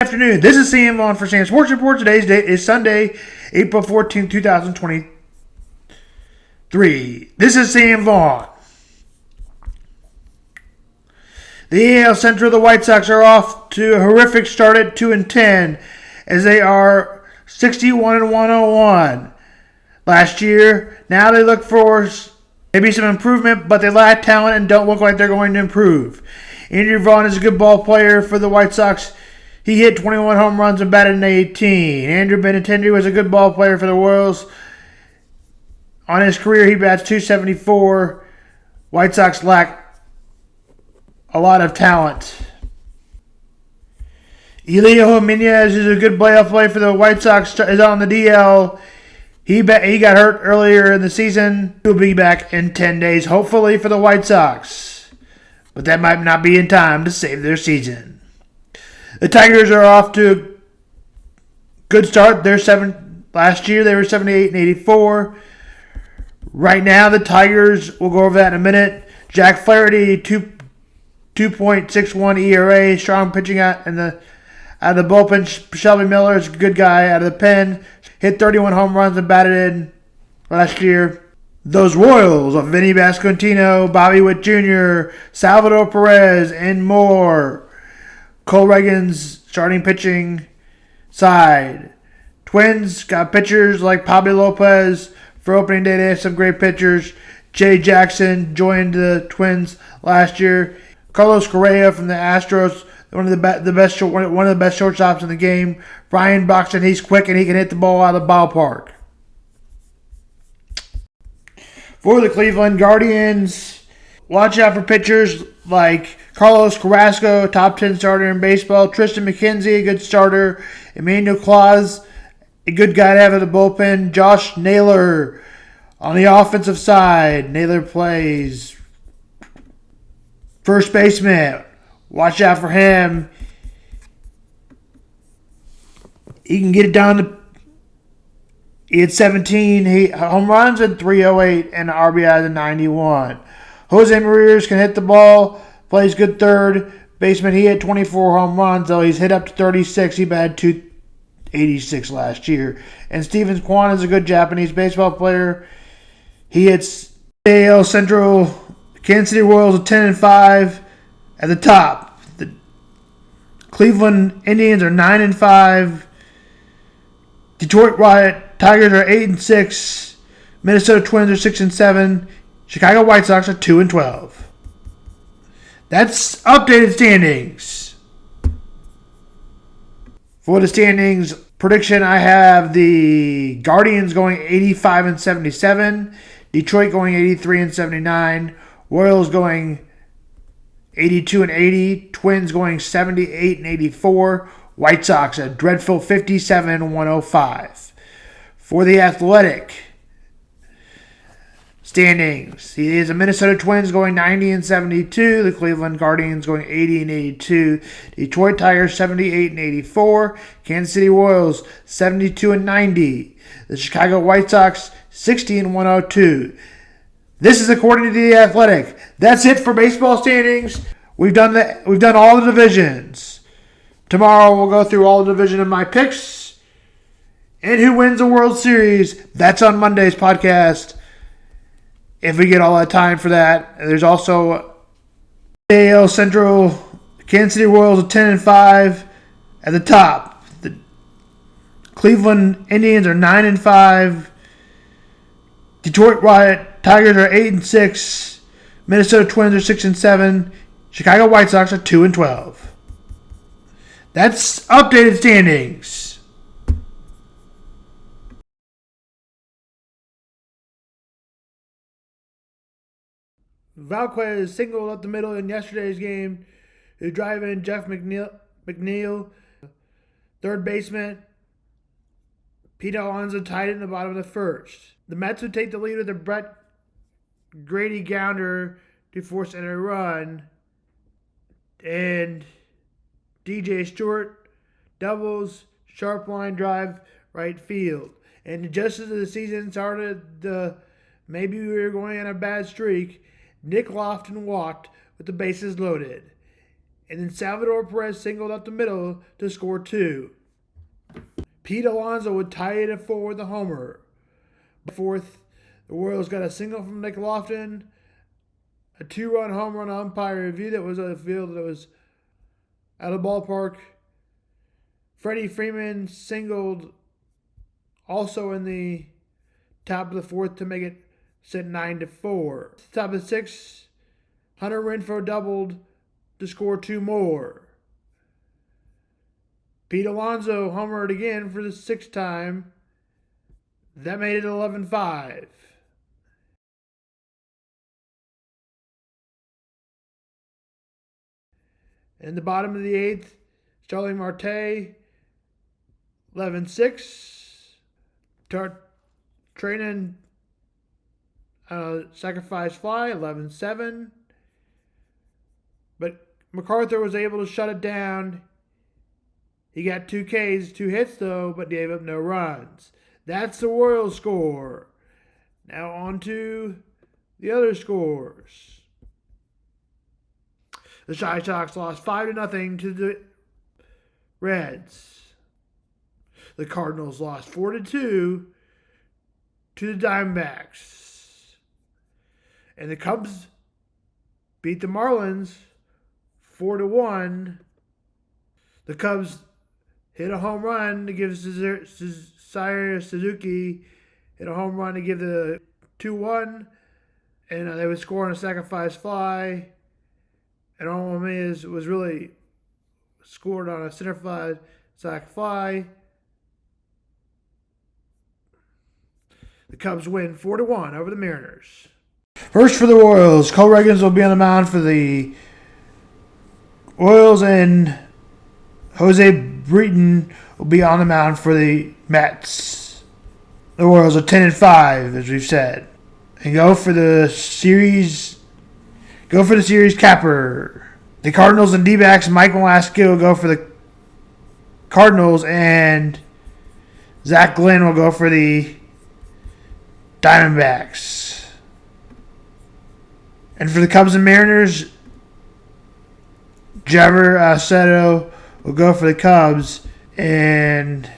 Afternoon. This is Sam Vaughan for Sam Sports Report. Today's date is Sunday, April 14, 2023. This is Sam Vaughan. The AL Central, the White Sox are off to a horrific start at 2-10 as they are 61-101 last year. Now they look for maybe some improvement, but they lack talent and don't look like they're going to improve. Andrew Vaughan is a good ball player for the White Sox. He hit 21 home runs and batted in 18. Andrew Benintendi was a good ball player for the Royals. On his career, he bats .274. White Sox lack a lot of talent. Elio Jimenez is a good playoff player for the White Sox. Is on the DL. He got hurt earlier in the season. He'll be back in 10 days, hopefully, for the White Sox. But that might not be in time to save their season. The Tigers are off to a good start. Last year they were 78-84. Right now the Tigers, we'll go over that in a minute. Jack Flaherty, 2.61 ERA, strong pitching out of the bullpen. Shelby Miller is a good guy out of the pen. Hit 31 home runs and batted in last year. Those Royals of Vinny Pasquantino, Bobby Witt Jr., Salvador Perez, and more. Cole Reagan's starting pitching side. Twins got pitchers like Pablo Lopez. For opening day, they have some great pitchers. Jay Jackson joined the Twins last year. Carlos Correa from the Astros, one of the best shortstops in the game. Brian Buxton, he's quick and he can hit the ball out of the ballpark. For the Cleveland Guardians, watch out for pitchers like Carlos Carrasco, top 10 starter in baseball. Tristan McKenzie, a good starter. Emmanuel Claus, a good guy to have in the bullpen. Josh Naylor on the offensive side. Naylor plays first baseman. Watch out for him. He can get it down to... He had 17 home runs and 308 and RBI to 91. Jose Marias can hit the ball, plays good third baseman. He had 24 home runs, though he's hit up to 36. He batted .286 last year. And Steven Kwan is a good Japanese baseball player. He hits AL Central. Kansas City Royals are 10-5 at the top. The Cleveland Indians are 9-5. Detroit Tigers are 8-6. Minnesota Twins are 6-7. Chicago White Sox are 2-12. That's updated standings. For the standings prediction, I have the Guardians going 85-77, Detroit going 83-79, Royals going 82-80, Twins going 78-84, White Sox a dreadful 57-105. For the Athletic standings, he is the Minnesota Twins going 90-72, the Cleveland Guardians going 80-82, Detroit Tigers 78-84, Kansas City Royals 72-90, the Chicago White Sox 60-102. This is according to the Athletic. That's it for baseball standings. We've done all the divisions. Tomorrow we'll go through all the division of my picks and who wins the World Series. That's on Monday's podcast, if we get all that time for that. There's also AL Central. Kansas City Royals are 10-5 at the top. The Cleveland Indians are 9-5. Detroit Tigers are 8-6. Minnesota Twins are 6-7. Chicago White Sox are 2-12. That's updated standings. Valquez singled up the middle in yesterday's game to drive in Jeff McNeil, third baseman. Pete Alonso tied it in the bottom of the first. The Mets would take the lead with a Brett Grady gounder to force in a run. And DJ Stewart doubles, sharp line drive, right field. And just as the season started, maybe we were going on a bad streak, Nick Lofton walked with the bases loaded. And then Salvador Perez singled up the middle to score 2. Pete Alonso would tie it at 4 with a homer. Fourth, the Royals got a single from Nick Lofton, a 2-run home run umpire review that was on the field that was out of the ballpark. Freddie Freeman singled also in the top of the 4th to make it sit 9-4. Top of the 6th, Hunter Renfroe doubled to score 2 more. Pete Alonso homered again for the 6th time. That made it 11-5. In the bottom of the 8th, Starling Marte, 11-6. Trainin sacrifice fly, 11-7. But MacArthur was able to shut it down. He got 2 Ks, 2 hits though, but gave up no runs. That's the Royals score. Now on to the other scores. The White Sox lost 5-0 to the Reds. The Cardinals lost 4-2 to the Diamondbacks. And the Cubs beat the Marlins 4-1. The Cubs hit a home run to give Seiya Suzuki hit a home run to give the 2-1. And they would score on a sacrifice fly. And Arnold Ramirez was really scored on a center field sac fly. The Cubs win 4-1 over the Mariners. First for the Royals, Cole Reagans will be on the mound for the Royals, and Jose Breton will be on the mound for the Mets. The Royals are 10-5, as we've said, and go for the series capper. The Cardinals and D-backs, Mike Molaski will go for the Cardinals, and Zach Glenn will go for the Diamondbacks. And for the Cubs and Mariners, Javier Aceto will go for the Cubs, and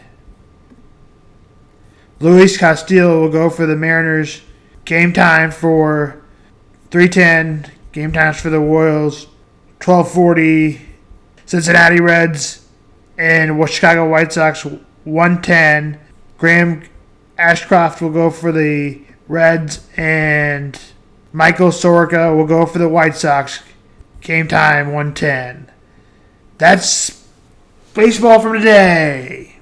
Luis Castillo will go for the Mariners. Game time for 3:10. Game times for the Royals, 12:40. Cincinnati Reds and Chicago White Sox, 1:10. Graham Ashcroft will go for the Reds, and Michael Soroka will go for the White Sox. Game time, 1:10. That's baseball from today.